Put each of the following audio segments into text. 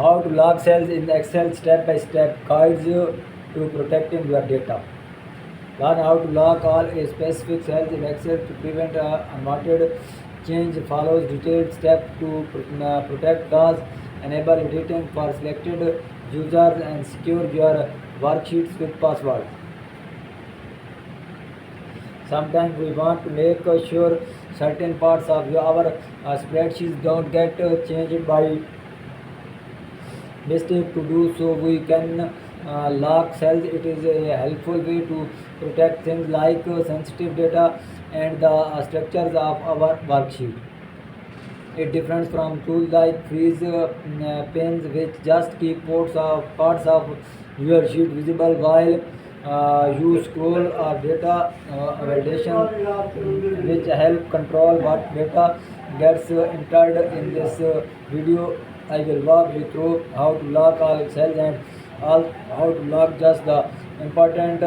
How to log cells in Excel step-by-step guides you to protecting your data. Learn how to log all specific cells in Excel to prevent unwanted change. Follows detailed steps to protect DAS, enable editing for selected users, and secure your worksheets with passwords. Sometimes we want to make sure certain parts of our spreadsheets don't get changed by mistake. To do so, we can lock cells. It is a helpful way to protect things like sensitive data and the structures of our worksheet. It differs from tools like freeze pens, which just keep parts of your sheet visible while you scroll, or data validation, which help control what data gets entered. In this video, I will walk you through how to lock all cells and how to lock just the important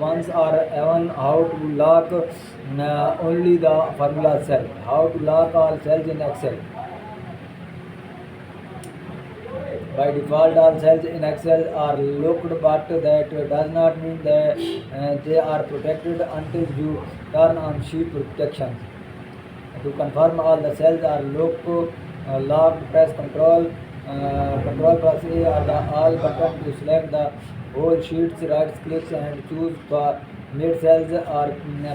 ones, or even how to lock only the formula cell. How to lock all cells in Excel. By default, all cells in Excel are locked, but that does not mean that they are protected until you turn on sheet protection. To confirm all the cells are locked, press Control plus A or the All button to select the whole sheets. Right click and choose for mid cells, or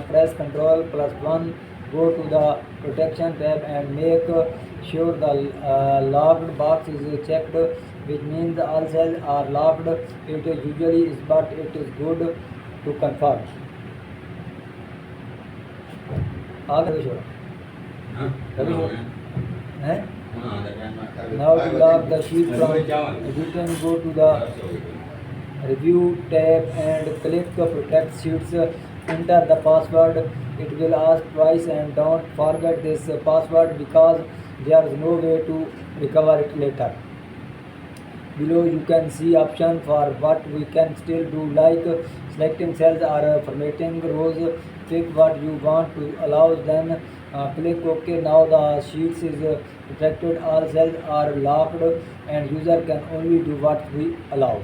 press Control plus 1. Go to the protection tab and make sure the locked box is checked, which means all cells are locked. It usually is, but it is good to confirm. आगे छोड़ो कभी हैं now to lock the sheet from editing, go to the review tab and click protect sheets. Enter the password. It will ask twice, and don't forget this password because there is no way to recover it later. Below you can see option for what we can still do, like selecting cells or formatting rows. Pick what you want to allow, then click OK. Now the sheets is protected. All cells are locked and user can only do what we allow.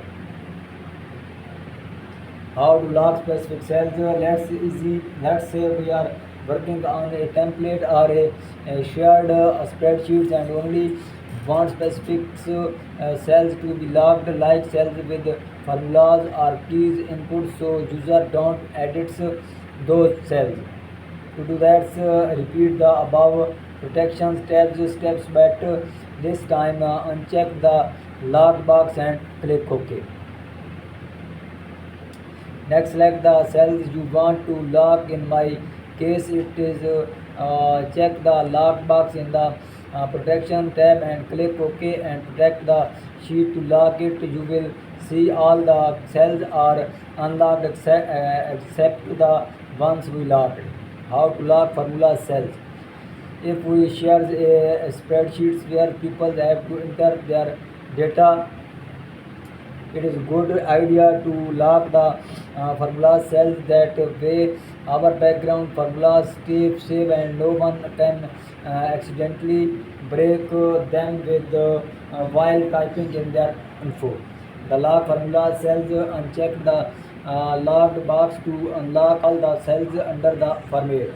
How to lock specific cells? Let's say we are working on a template or a shared spreadsheet and only want specific cells to be locked, like cells with formulas or keys input, so user don't edit those cells. To do that, repeat the above protection steps, but this time uncheck the lock box and click OK. Next, select the cells you want to lock. In my case, it is check the lock box in the protection tab and click OK and protect the sheet. To lock it, you will see all the cells are unlocked except the ones we locked. How to lock formula cells? If we share a spreadsheet where people have to enter their data, it is a good idea to lock the formula cells. That way our background formulas stay safe and no one can accidentally break them with while typing in their info. The lock formula cells, uncheck the locked box to unlock all the cells under the format.